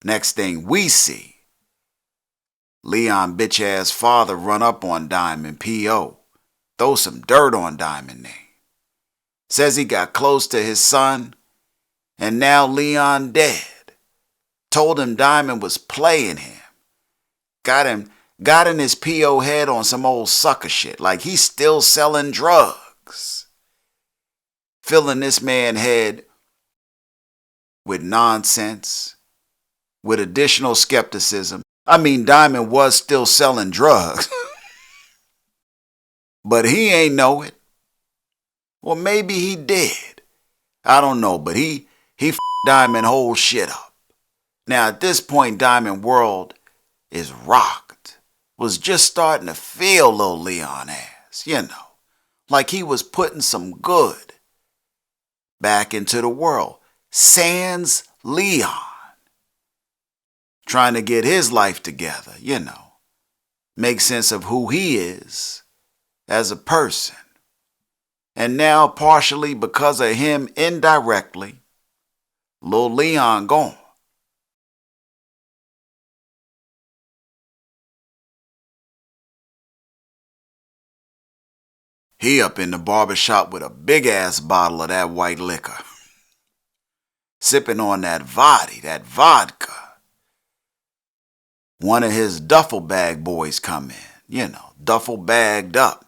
Next thing we see, Leon bitch-ass father run up on Diamond P.O., throw some dirt on Diamond name. Says he got close to his son, and now Leon dead. Told him Diamond was playing him. Got in his P.O. head on some old sucker shit, like he's still selling drugs. Filling this man's head with nonsense, with additional skepticism. I mean, Diamond was still selling drugs. But he ain't know it. Well, maybe he did. I don't know, but he f***ed Diamond whole shit up. Now, at this point, Diamond world is rocked. Was just starting to feel little Leon ass, like he was putting some good back into the world. Sans Leon. Trying to get his life together, make sense of who he is as a person. And now, partially because of him indirectly, Lil Leon gone. He up in the barbershop with a big-ass bottle of that white liquor. Sipping on that vodka. One of his duffel bag boys come in, duffel bagged up.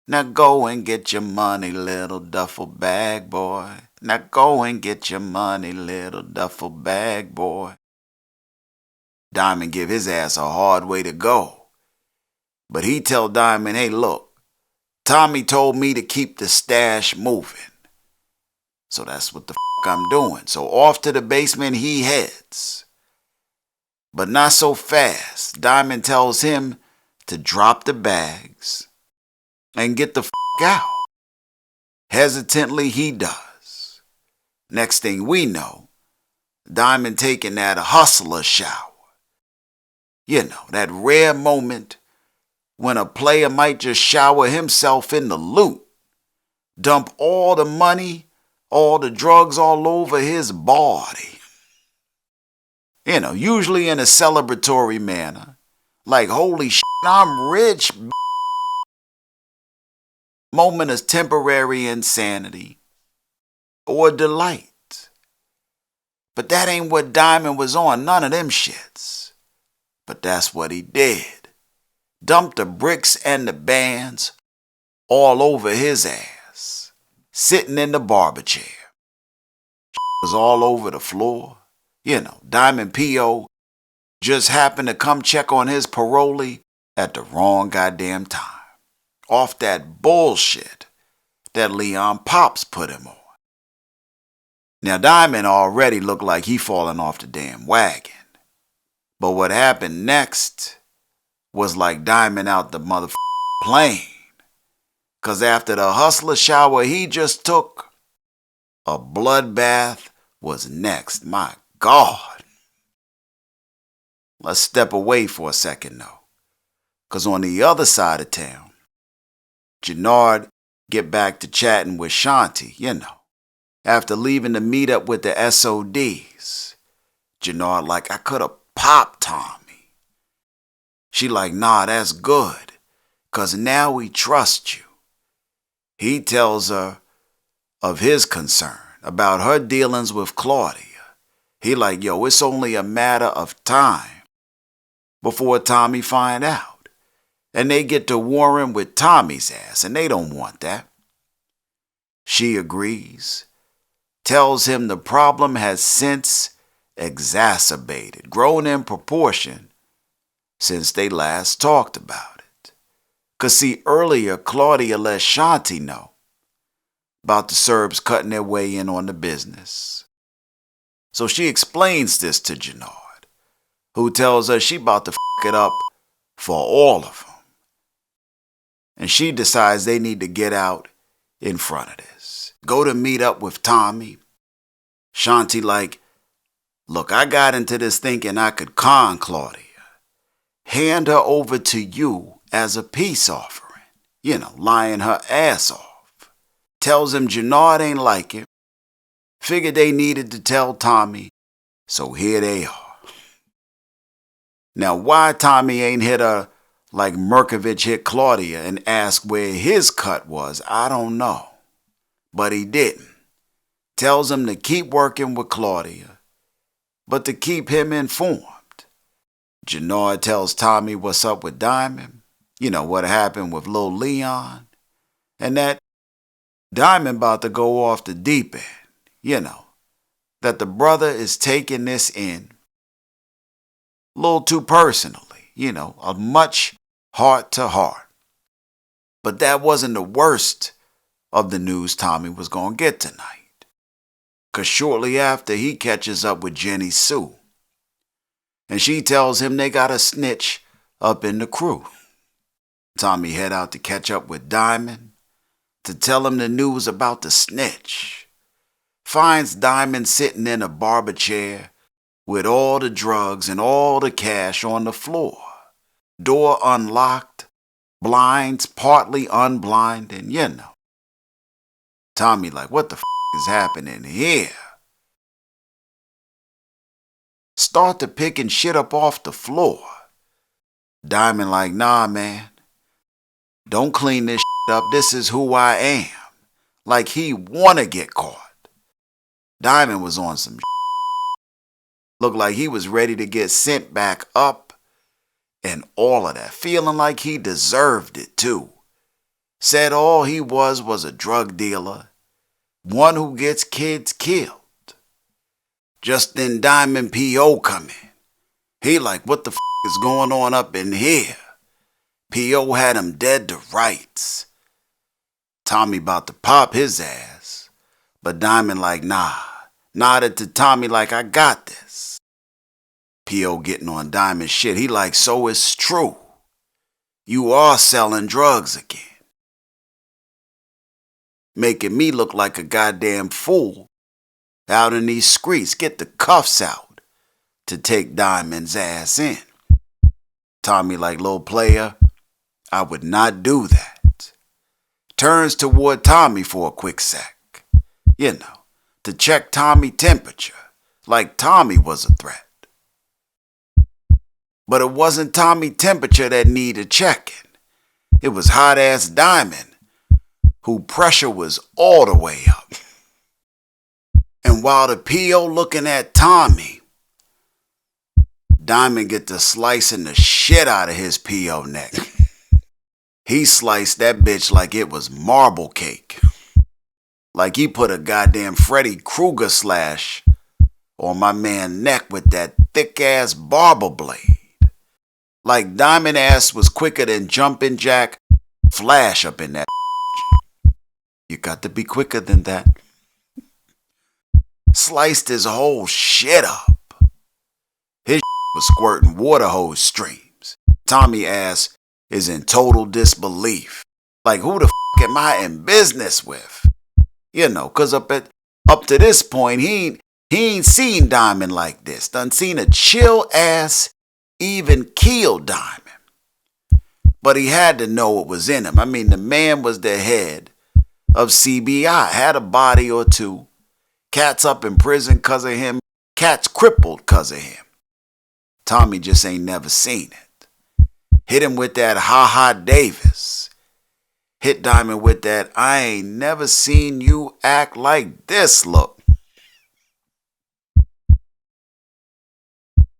Now go and get your money, little duffel bag boy. Now go and get your money, little duffel bag boy. Diamond give his ass a hard way to go. But he tell Diamond, hey, look, Tommy told me to keep the stash moving. So that's what the I'm doing. So off to the basement he heads. But not so fast. Diamond tells him to drop the bags and get the out. Hesitantly he does. Next thing we know, Diamond taking that hustler shower. That rare moment when a player might just shower himself in the loot. Dump all the money, all the drugs all over his body. Usually in a celebratory manner. Like, holy shit, I'm rich. Moment of temporary insanity or delight. But that ain't what Diamond was on, none of them shits. But that's what he did. Dumped the bricks and the bands all over his ass. Sitting in the barber chair. Was all over the floor. Diamond P.O. just happened to come check on his parole at the wrong goddamn time. Off that bullshit that Leon Pops put him on. Now, Diamond already looked like he falling off the damn wagon. But what happened next was like Diamond out the motherfucking plane. Because after the hustler shower he just took, a bloodbath was next. My God. Let's step away for a second, though. Because on the other side of town, Jenard get back to chatting with Shanti, after leaving the meetup with the SODs. Jenard like, I could have popped Tommy. She like, nah, that's good, because now we trust you. He tells her of his concern about her dealings with Claudia. He like, yo, it's only a matter of time before Tommy find out. And they get to warring with Tommy's ass, and they don't want that. She agrees, tells him the problem has since exacerbated, grown in proportion since they last talked about it. 'Cause see, earlier Claudia let Shanti know about the Serbs cutting their way in on the business. So she explains this to Jenard, who tells her she about to f*** it up for all of them. And she decides they need to get out in front of this. Go to meet up with Tommy. Shanti like, look, I got into this thinking I could con Claudia. Hand her over to you as a peace offering. Lying her ass off. Tells him Jenard ain't like it. Figured they needed to tell Tommy So here they are. Now, why Tommy ain't hit her like Merkovich hit Claudia and asked where his cut was, I don't know. But he didn't. Tells him to keep working with Claudia, but to keep him informed. Jenard tells Tommy what's up with Diamond, what happened with Lil Leon, and that Diamond about to go off the deep end, that the brother is taking this in a little too personally, a much heart to heart. But that wasn't the worst of the news Tommy was going to get tonight. Because shortly after, he catches up with Jenny Sue. And she tells him they got a snitch up in the crew. Tommy head out to catch up with Diamond to tell him the news about the snitch. Finds Diamond sitting in a barber chair with all the drugs and all the cash on the floor. Door unlocked, blinds partly unblinded, Tommy like, what the is happening here? Start to picking shit up off the floor. Diamond like, nah, man. Don't clean this shit up. This is who I am. Like he wanna get caught. Diamond was on some shit. Looked like he was ready to get sent back up and all of that. Feeling like he deserved it too. Said all he was a drug dealer. One who gets kids killed. Just then Diamond P.O. come in. He like, what the is going on up in here? P.O. had him dead to rights. Tommy about to pop his ass. But Diamond like, nah. Nodded to Tommy like, I got this. P.O. getting on Diamond shit. He like, so it's true. You are selling drugs again. Making me look like a goddamn fool out in these streets. Get the cuffs out to take Diamond's ass in. Tommy like, little player, I would not do that. Turns toward Tommy for a quick sec. To check Tommy temperature. Like Tommy was a threat. But it wasn't Tommy temperature that needed checking. It was hot ass Diamond, who pressure was all the way up. And while the P.O. looking at Tommy, Diamond get to slicing the shit out of his P.O. neck. He sliced that bitch like it was marble cake. Like he put a goddamn Freddy Krueger slash on my man's neck with that thick ass barber blade. Like Diamond ass was quicker than Jumpin' Jack Flash up in that. You got to be quicker than that. Sliced his whole shit up. His was squirting water hose streams. Tommy ass is in total disbelief. Like, who the am I in business with? Cause up to this point, he ain't seen Diamond like this. Done seen a chill ass, even keel Diamond. But he had to know what was in him. I mean, the man was the head of CBI, had a body or two. Cats up in prison cause of him. Cats crippled cause of him. Tommy just ain't never seen it. Hit him with that Ha-Ha Davis. Hit Diamond with that I ain't never seen you act like this look.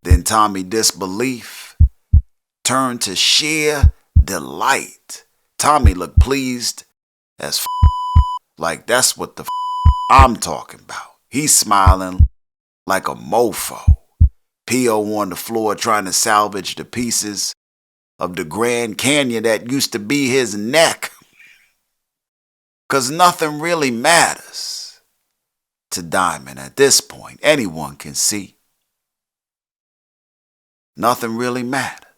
Then Tommy disbelief turned to sheer delight. Tommy looked pleased as like that's what the I'm talking about. He's smiling like a mofo. P.O. on the floor trying to salvage the pieces of the Grand Canyon that used to be his neck. Cause nothing really matters to Diamond at this point. Anyone can see. Nothing really matters.